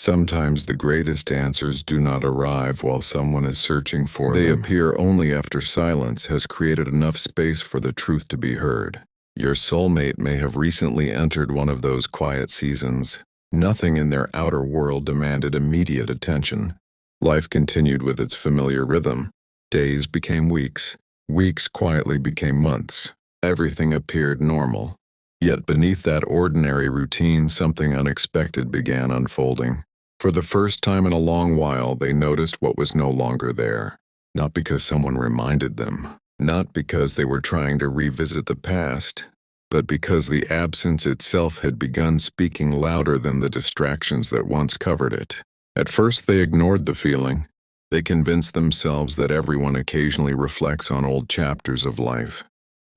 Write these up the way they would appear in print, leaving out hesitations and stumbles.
Sometimes the greatest answers do not arrive while someone is searching for them. They appear only after silence has created enough space for the truth to be heard. Your soulmate may have recently entered one of those quiet seasons. Nothing in their outer world demanded immediate attention. Life continued with its familiar rhythm. Days became weeks. Weeks quietly became months. Everything appeared normal. Yet beneath that ordinary routine, something unexpected began unfolding. For the first time in a long while, they noticed what was no longer there. Not because someone reminded them, not because they were trying to revisit the past, but because the absence itself had begun speaking louder than the distractions that once covered it. At first they ignored the feeling. They convinced themselves that everyone occasionally reflects on old chapters of life.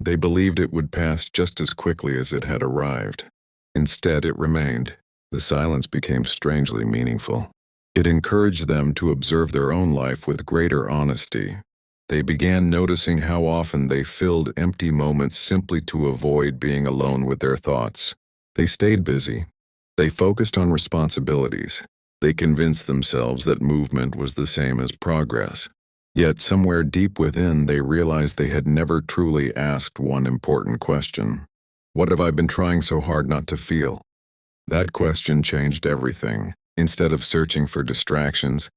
They believed it would pass just as quickly as it had arrived. Instead, it remained. The silence became strangely meaningful. It encouraged them to observe their own life with greater honesty. They began noticing how often they filled empty moments simply to avoid being alone with their thoughts. They stayed busy. They focused on responsibilities. They convinced themselves that movement was the same as progress. Yet somewhere deep within, they realized they had never truly asked one important question. What have I been trying so hard not to feel? That question changed everything. Instead of searching for distractions,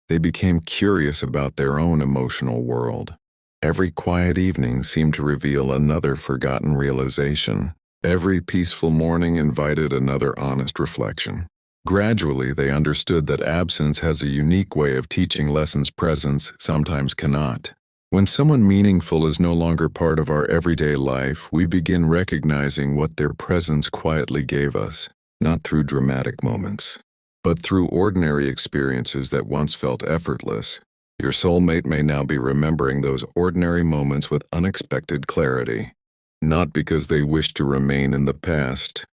they became curious about their own emotional world. Every quiet evening seemed to reveal another forgotten realization. Every peaceful morning invited another honest reflection. Gradually, they understood that absence has a unique way of teaching lessons presence sometimes cannot. When someone meaningful is no longer part of our everyday life, we begin recognizing what their presence quietly gave us, not through dramatic moments, but through ordinary experiences that once felt effortless. Your soulmate may now be remembering those ordinary moments with unexpected clarity, not because they wish to remain in the past,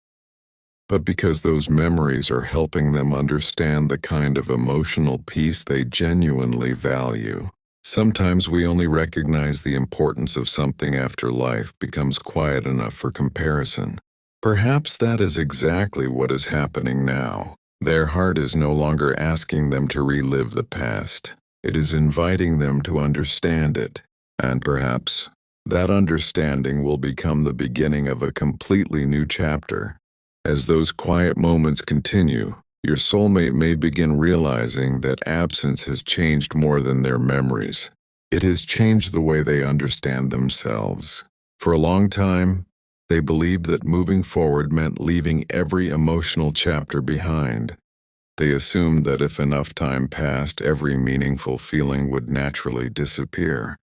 but because those memories are helping them understand the kind of emotional peace they genuinely value. Sometimes we only recognize the importance of something after life becomes quiet enough for comparison. Perhaps that is exactly what is happening now. Their heart is no longer asking them to relive the past. It is inviting them to understand it. And perhaps that understanding will become the beginning of a completely new chapter. As those quiet moments continue, your soulmate may begin realizing that absence has changed more than their memories. It has changed the way they understand themselves. For a long time, they believed that moving forward meant leaving every emotional chapter behind. They assumed that if enough time passed, every meaningful feeling would naturally disappear.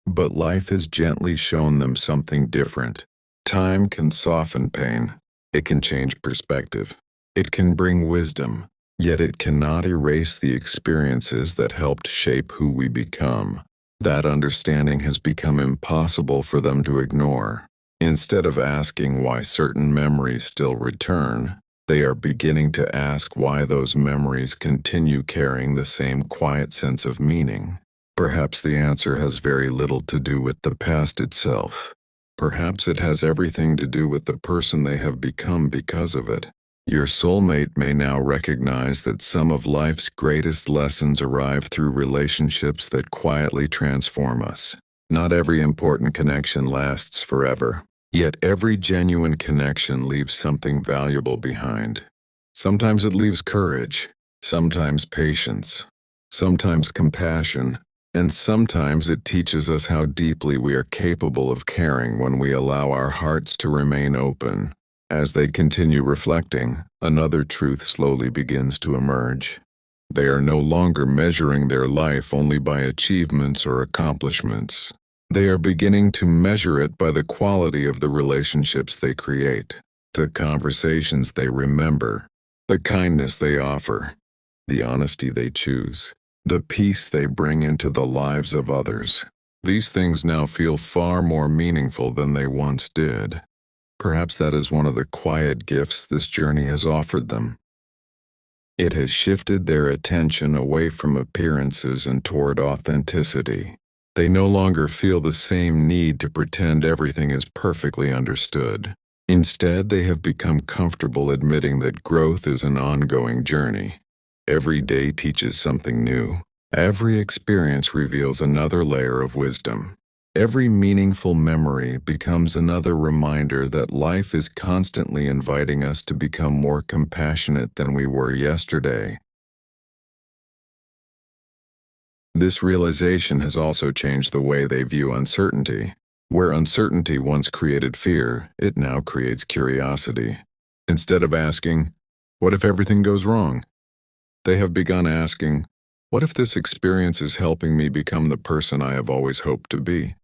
But life has gently shown them something different. Time can soften pain. It can change perspective. It can bring wisdom, yet it cannot erase the experiences that helped shape who we become. That understanding has become impossible for them to ignore. Instead of asking why certain memories still return, they are beginning to ask why those memories continue carrying the same quiet sense of meaning. Perhaps the answer has very little to do with the past itself. Perhaps it has everything to do with the person they have become because of it. Your soulmate may now recognize that some of life's greatest lessons arrive through relationships that quietly transform us. Not every important connection lasts forever, yet every genuine connection leaves something valuable behind. Sometimes it leaves courage, sometimes patience, sometimes compassion, and sometimes it teaches us how deeply we are capable of caring when we allow our hearts to remain open. As they continue reflecting, another truth slowly begins to emerge. They are no longer measuring their life only by achievements or accomplishments. They are beginning to measure it by the quality of the relationships they create, the conversations they remember, the kindness they offer, the honesty they choose, the peace they bring into the lives of others. These things now feel far more meaningful than they once did. Perhaps that is one of the quiet gifts this journey has offered them. It has shifted their attention away from appearances and toward authenticity. They no longer feel the same need to pretend everything is perfectly understood. Instead, they have become comfortable admitting that growth is an ongoing journey. Every day teaches something new. Every experience reveals another layer of wisdom. Every meaningful memory becomes another reminder that life is constantly inviting us to become more compassionate than we were yesterday. This realization has also changed the way they view uncertainty. Where uncertainty once created fear, it now creates curiosity. Instead of asking, "What if everything goes wrong?" they have begun asking, "What if this experience is helping me become the person I have always hoped to be?"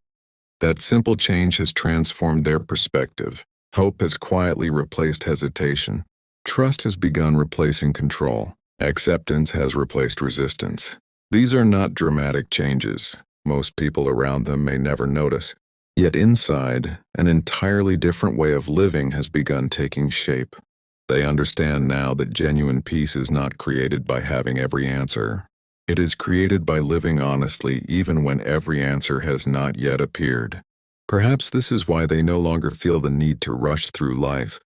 That simple change has transformed their perspective. Hope has quietly replaced hesitation. Trust has begun replacing control. Acceptance has replaced resistance. These are not dramatic changes. Most people around them may never notice. Yet inside, an entirely different way of living has begun taking shape. They understand now that genuine peace is not created by having every answer. It is created by living honestly even when every answer has not yet appeared. Perhaps this is why they no longer feel the need to rush through life.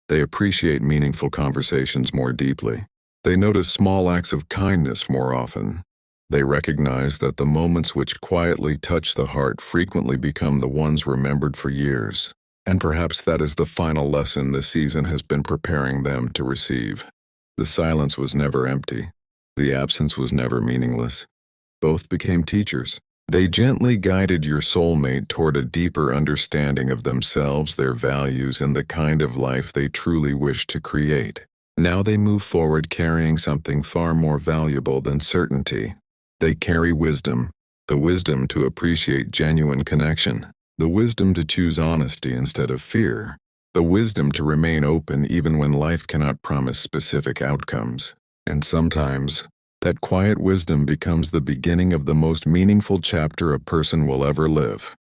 They appreciate meaningful conversations more deeply. They notice small acts of kindness more often. They recognize that the moments which quietly touch the heart frequently become the ones remembered for years. And perhaps that is the final lesson this season has been preparing them to receive. The silence was never empty. The absence was never meaningless. Both became teachers. They gently guided your soulmate toward a deeper understanding of themselves, their values, and the kind of life they truly wish to create. Now they move forward carrying something far more valuable than certainty. They carry wisdom, the wisdom to appreciate genuine connection, the wisdom to choose honesty instead of fear, the wisdom to remain open even when life cannot promise specific outcomes. And sometimes, that quiet wisdom becomes the beginning of the most meaningful chapter a person will ever live.